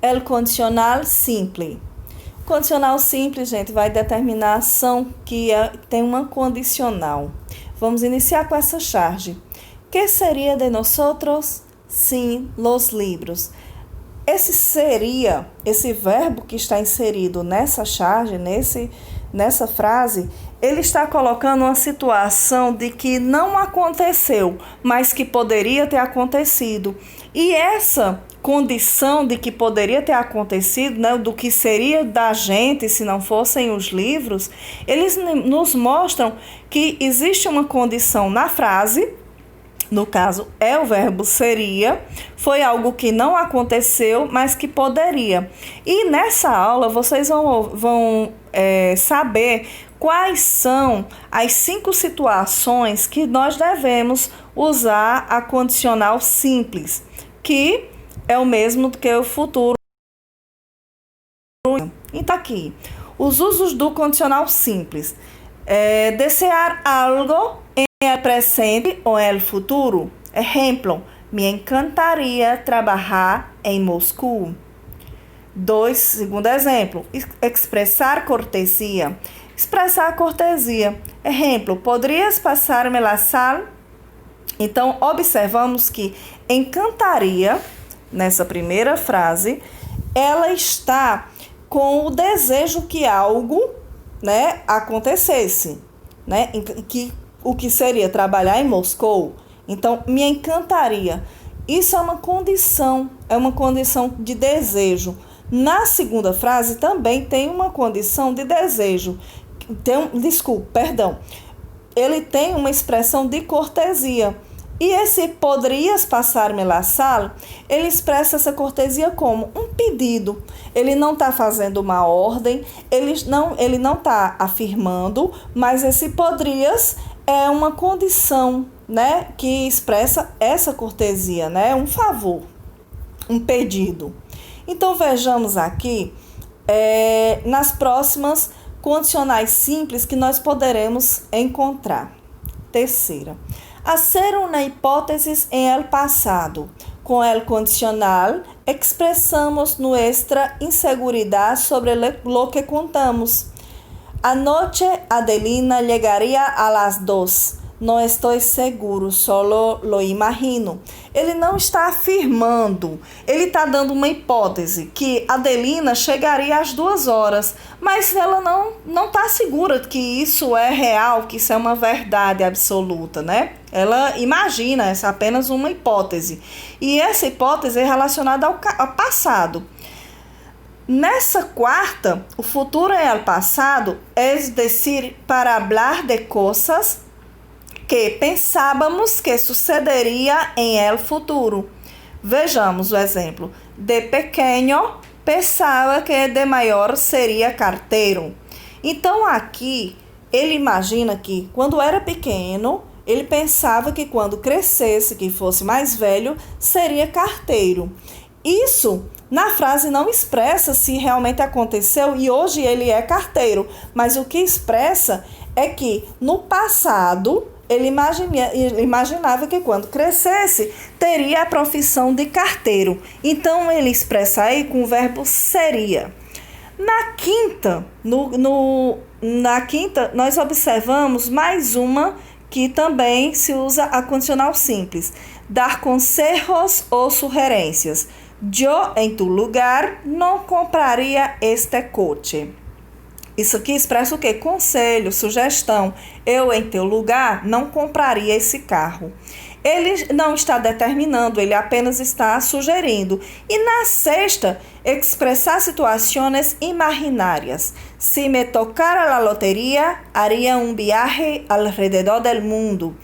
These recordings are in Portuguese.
El condicional simple. Condicional simples, gente, vai determinar a ação que tem uma condicional. Vamos iniciar com essa charge. Que seria de nosotros sin los libros? Esse seria, esse verbo que está inserido nessa charge, nessa frase, ele está colocando uma situação de que não aconteceu, mas que poderia ter acontecido. E essa condição de que poderia ter acontecido, né, do que seria da gente se não fossem os livros, eles nos mostram que existe uma condição na frase. No caso, é o verbo seria, foi algo que não aconteceu, mas que poderia. E nessa aula vocês vão saber quais são as 5 situações que nós devemos usar a condicional simples, que é o mesmo do que o futuro. Então aqui, os usos do condicional simples. Desear algo en el presente o en el futuro. Ejemplo, me encantaría trabajar en Moscú. 2, segundo exemplo, expressar cortesia. Expressar cortesia. Exemplo, poderias passar-me la sal? Então, observamos que encantaria, nessa primeira frase, ela está com o desejo que algo, né, acontecesse, né, o que seria trabalhar em Moscou. Então, me encantaria. Isso é uma condição de desejo. Na segunda frase também tem uma condição de desejo. Ele tem uma expressão de cortesia. E esse poderias passar-me la sal, ele expressa essa cortesia como um pedido. Ele não está fazendo uma ordem, ele não está afirmando, mas esse poderias é uma condição, né, que expressa essa cortesia, né, um favor, um pedido. Então, vejamos aqui nas próximas condicionais simples que nós poderemos encontrar. Terceira. Hacer una hipótesis en el pasado. Con el condicional, expresamos nuestra inseguridad sobre lo que contamos. Anoche Adelina llegaría a las 2. Não estou seguro, solo lo imagino. Ele não está afirmando, ele está dando uma hipótese que Adelina chegaria às 2 horas, mas ela não está segura que isso é real, que isso é uma verdade absoluta, né? Ela imagina, essa é apenas uma hipótese. E essa hipótese é relacionada ao passado. Nessa quarta, o futuro é o passado, es decir, para hablar de coisas que pensávamos que sucederia em el futuro. Vejamos o exemplo. De pequeno, pensava que de maior seria carteiro. Então, aqui, ele imagina que quando era pequeno, ele pensava que quando crescesse, que fosse mais velho, seria carteiro. Isso, na frase, não expressa se realmente aconteceu e hoje ele é carteiro. Mas o que expressa é que no passado ele imaginava que quando crescesse teria a profissão de carteiro. Então ele expressa aí com o verbo seria. Na quinta, nós observamos mais uma que também se usa a condicional simples. Dar conselhos ou sugerências. Eu, em tu lugar, não compraria este coche. Isso aqui expressa o quê? Conselho, sugestão. Eu, em teu lugar, não compraria esse carro. Ele não está determinando, ele apenas está sugerindo. E na sexta, expressar situações imaginárias. Se me tocara a loteria, haria um viaje alrededor del mundo.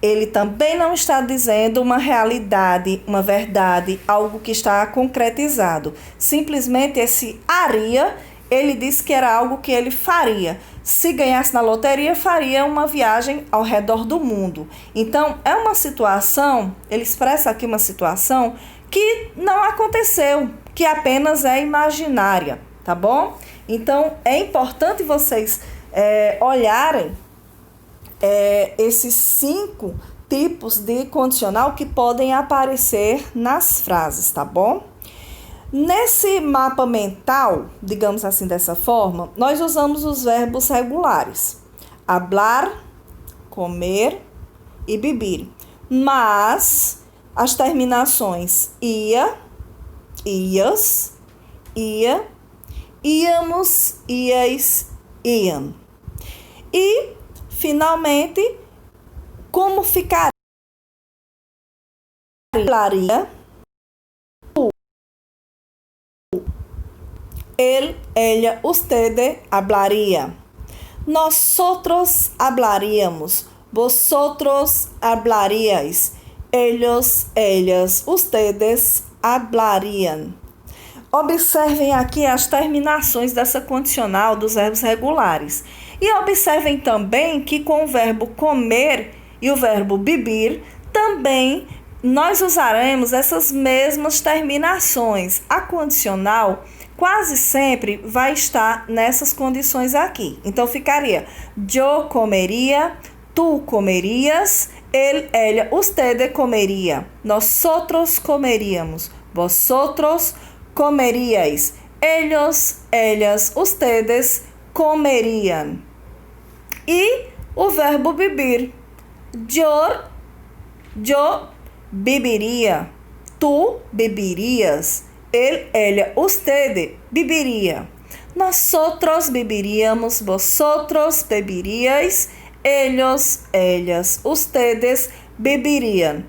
Ele também não está dizendo uma realidade, uma verdade, algo que está concretizado. Simplesmente esse haria, ele disse que era algo que ele faria. Se ganhasse na loteria, faria uma viagem ao redor do mundo. Então, é uma situação, ele expressa aqui uma situação que não aconteceu, que apenas é imaginária, tá bom? Então, é importante vocês olharem esses 5 tipos de condicional que podem aparecer nas frases, tá bom? Nesse mapa mental, digamos assim dessa forma, nós usamos os verbos regulares: hablar, comer e beber. Mas as terminações ia, ias, ia, íamos, ias, iam. E, finalmente, como ficaria? Hablaria, él, ella, usted hablaría. Nosotros hablaríamos. Vosotros hablaríais. Ellos, ellas, ustedes hablarían. Observem aqui as terminações dessa condicional dos verbos regulares. E observem também que com o verbo comer e o verbo beber, também nós usaremos essas mesmas terminações. A condicional quase sempre vai estar nessas condições aqui. Então, ficaria: yo comeria, tu comerias, él, ella, usted comeria, nosotros comeríamos, vosotros comeríais, ellos, ellas, ustedes comeriam. E o verbo beber: yo beberia, tu beberias, él, ella, usted beberia, nosotros beberíamos, vosotros beberíais, ellos, ellas, ustedes beberiam.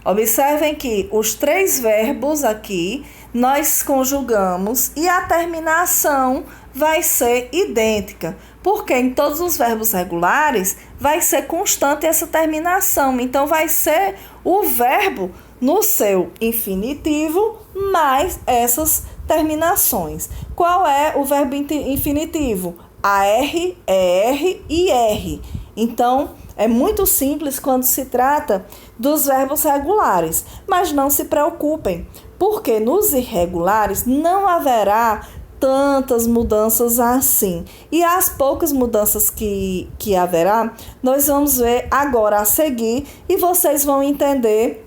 Observem que os três verbos aqui nós conjugamos e a terminação vai ser idêntica, porque em todos os verbos regulares vai ser constante essa terminação. Então, vai ser o verbo no seu infinitivo mais essas terminações. Qual é o verbo infinitivo? AR, ER e R. Então, é muito simples quando se trata dos verbos regulares, mas não se preocupem, porque nos irregulares não haverá tantas mudanças assim. E as poucas mudanças que haverá, nós vamos ver agora a seguir e vocês vão entender,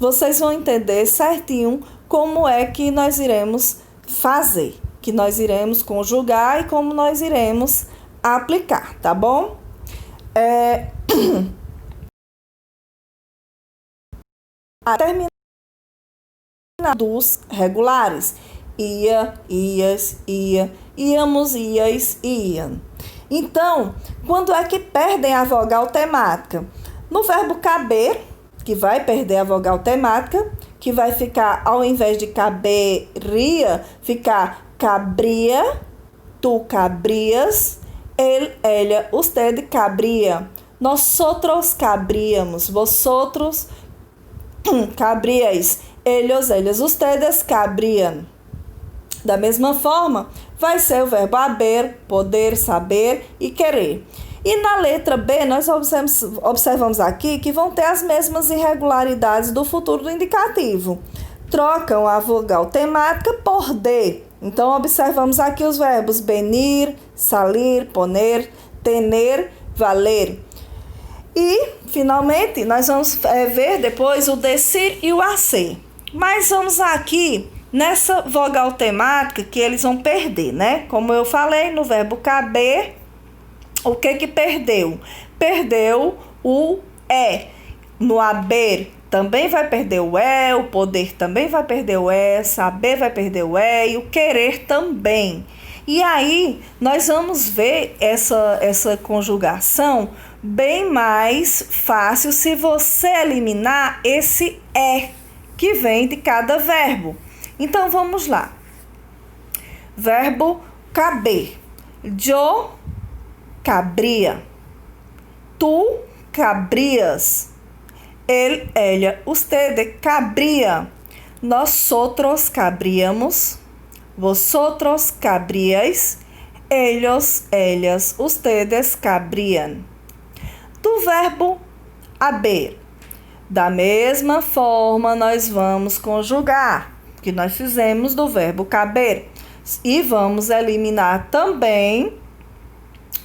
vocês vão entender certinho como é que nós iremos fazer, que nós iremos conjugar e como nós iremos aplicar, tá bom? A terminação dos regulares: ia, ias, ia, íamos, ias, iam. Então, quando é que perdem a vogal temática? No verbo caber, que vai perder a vogal temática, que vai ficar, ao invés de caberia, ficar cabria, tu cabrias, él, ella, usted cabria, nosotros cabríamos, vosotros cabríais, ellos, ellas, ustedes cabriam. Da mesma forma, vai ser o verbo haber, poder, saber e querer. E na letra B, nós observamos aqui que vão ter as mesmas irregularidades do futuro do indicativo. Trocam a vogal temática por D. Então, observamos aqui os verbos venir, salir, poner, tener, valer. E, finalmente, nós vamos ver depois o decir e o hacer. Mas vamos aqui nessa vogal temática que eles vão perder, né? Como eu falei, no verbo caber, o que perdeu? Perdeu o E. No haber também vai perder o E, o poder também vai perder o E, saber vai perder o E e o querer também. E aí, nós vamos ver essa conjugação bem mais fácil se você eliminar esse E que vem de cada verbo. Então, vamos lá. Verbo caber. Yo cabria. Tu cabrias. Él, ella, usted cabría. Nosotros cabríamos. Vosotros cabríais. Ellos, ellas, ustedes cabrían. Do verbo haber. Da mesma forma, nós vamos conjugar, que nós fizemos do verbo caber. E vamos eliminar também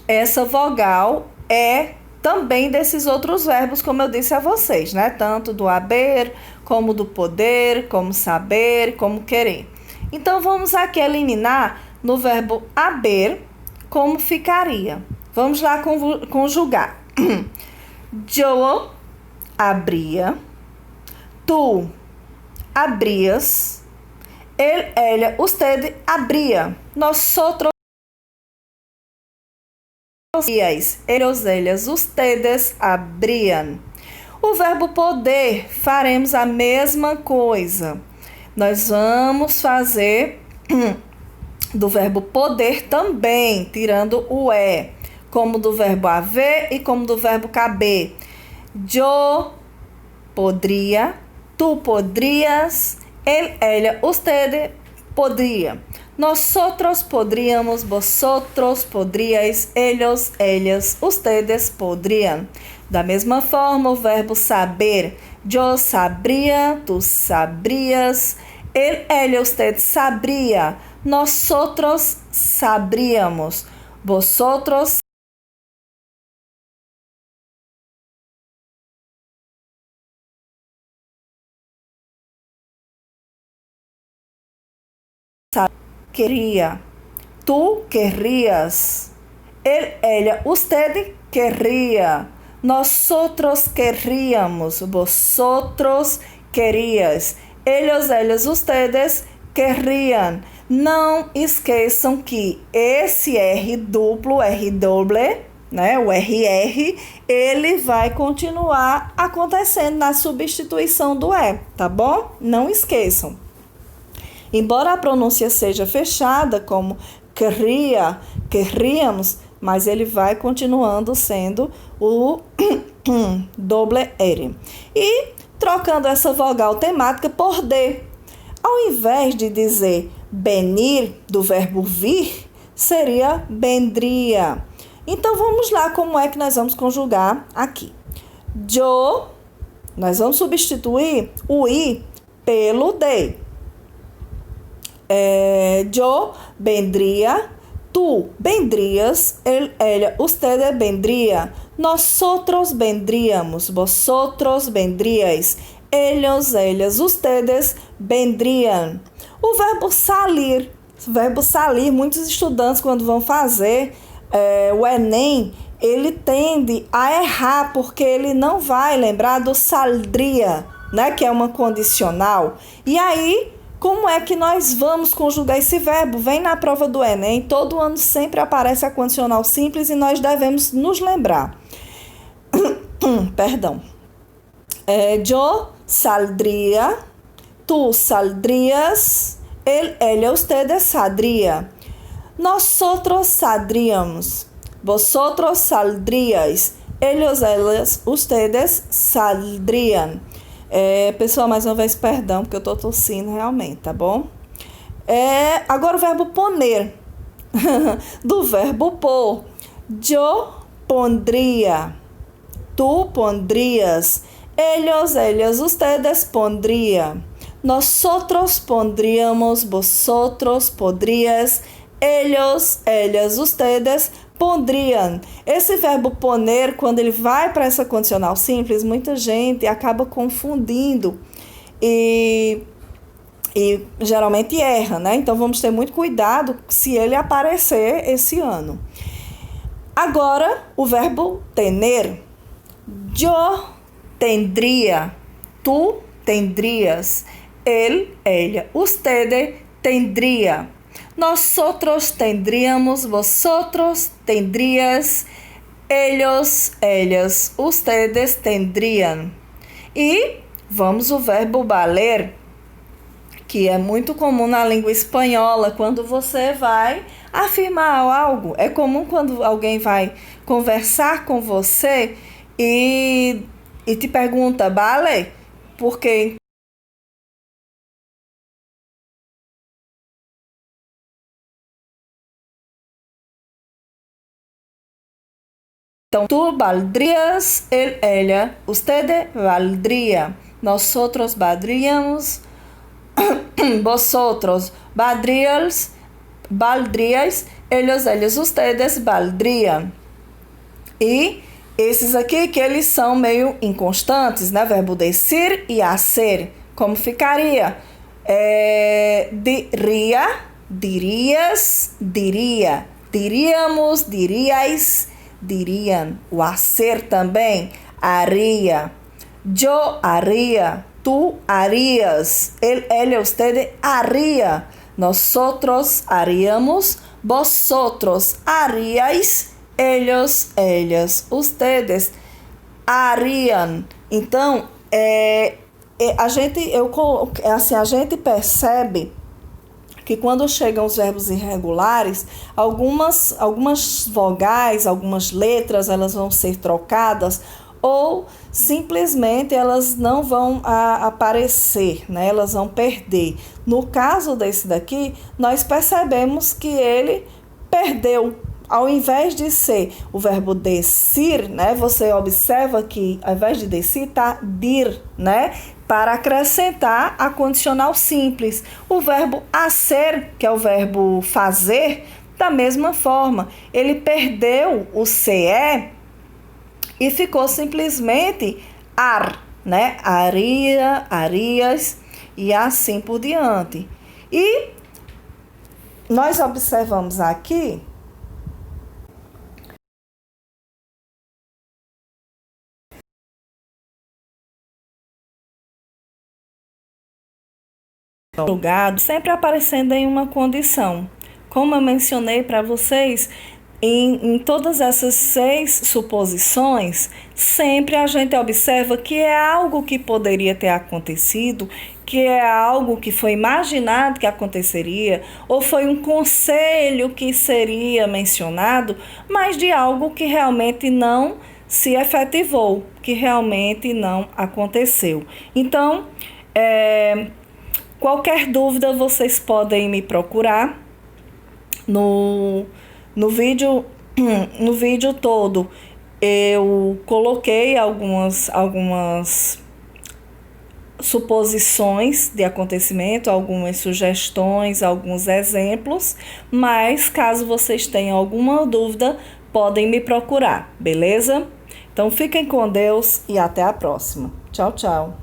essa vogal E também desses outros verbos, como eu disse a vocês, né? Tanto do haver, como do poder, como saber, como querer. Então, vamos aqui eliminar no verbo haber, como ficaria. Vamos lá conjugar. Yo abria, tu abrias, él, ella, usted abria, nosotros abríais, ellos, ellas, ustedes abriam. O verbo poder, faremos a mesma coisa. Nós vamos fazer do verbo poder também, tirando o é, como do verbo haver e como do verbo caber. Yo podría, tú podrías, él, ella, usted podría. Nosotros podríamos, vosotros podríais, ellos, ellas, ustedes podrían. Da mesma forma, o verbo saber. Yo sabría, tú sabrías, él, ella, usted sabría. Nosotros sabríamos, vosotros quería, tú querrías, él, ella, usted querría, nosotros querríamos, vosotros querías, ellos, ellas, ustedes querriam. Não esqueçam que esse R duplo, R doble, né, o RR, ele vai continuar acontecendo na substituição do E, tá bom? Não esqueçam. Embora a pronúncia seja fechada, como querria, querríamos, mas ele vai continuando sendo o doble R. E trocando essa vogal temática por D. Ao invés de dizer venir, do verbo vir, seria vendria. Então, vamos lá como é que nós vamos conjugar aqui. Yo, nós vamos substituir o I pelo D. Yo vendría, tú vendrías, él, ella, usted vendría, nosotros vendríamos, vosotros vendríais, ellos, ellas, ustedes vendrían. O verbo salir, muitos estudantes quando vão fazer o Enem, ele tende a errar porque ele não vai lembrar do saldria, né, que é uma condicional. E aí, como é que nós vamos conjugar esse verbo? Vem na prova do Enem, todo ano sempre aparece a condicional simples e nós devemos nos lembrar. Perdão. Yo saldría, tú saldrías, él, ella, ustedes saldría. Nosotros saldríamos, vosotros saldríais, ellos, ellas, ustedes saldrían. Pessoal, mais uma vez, perdão, porque eu tô tossindo realmente, tá bom? Agora o verbo poner, do verbo pôr. Yo pondría, tú pondrías, ellos, ellas, ustedes pondrían. Nosotros pondríamos, vosotros podrías, ellos, ellas, ustedes pondriam. Esse verbo poner, quando ele vai para essa condicional simples, muita gente acaba confundindo e geralmente erra, né? Então, vamos ter muito cuidado se ele aparecer esse ano. Agora, o verbo tener. Yo tendría, tú tendrías, él, ella, usted tendría. Nosotros tendríamos, vosotros tendrías, ellos, ellas, ustedes tendrían. E vamos o verbo valer, que é muito comum na língua espanhola, quando você vai afirmar algo. É comum quando alguém vai conversar com você e te pergunta, vale? Porque então, tú valdrías, él, ella, usted valdría, nosotros valdríamos, vosotros valdríais, ellos, ellas, ustedes valdrían. E Esses aqui que eles são meio inconstantes, né? Verbo decir e hacer. Como ficaria? Diria, dirias, diria. Diríamos, diríais, diriam. O hacer também, haria. Yo haría, tú harías, él, usted haría. Nosotros haríamos, vosotros haríais, ellos, ellas, ustedes harían. Então, a gente percebe que quando chegam os verbos irregulares, algumas vogais, algumas letras, elas vão ser trocadas ou simplesmente elas não vão aparecer, né? Elas vão perder. No caso desse daqui, nós percebemos que ele perdeu. Ao invés de ser o verbo decir, né? Você observa que ao invés de decir está dir, né? Para acrescentar a condicional simples. O verbo hacer, que é o verbo fazer, da mesma forma. Ele perdeu o CE e ficou simplesmente ar, né? Aria, arias e assim por diante. E nós observamos aqui lugar sempre aparecendo em uma condição. Como eu mencionei para vocês, em todas essas 6 suposições, sempre a gente observa que é algo que poderia ter acontecido, que é algo que foi imaginado que aconteceria, ou foi um conselho que seria mencionado, mas de algo que realmente não se efetivou, que realmente não aconteceu. Então, qualquer dúvida vocês podem me procurar no vídeo todo. Eu coloquei algumas suposições de acontecimento, algumas sugestões, alguns exemplos, mas caso vocês tenham alguma dúvida, podem me procurar, beleza? Então fiquem com Deus e até a próxima. Tchau, tchau.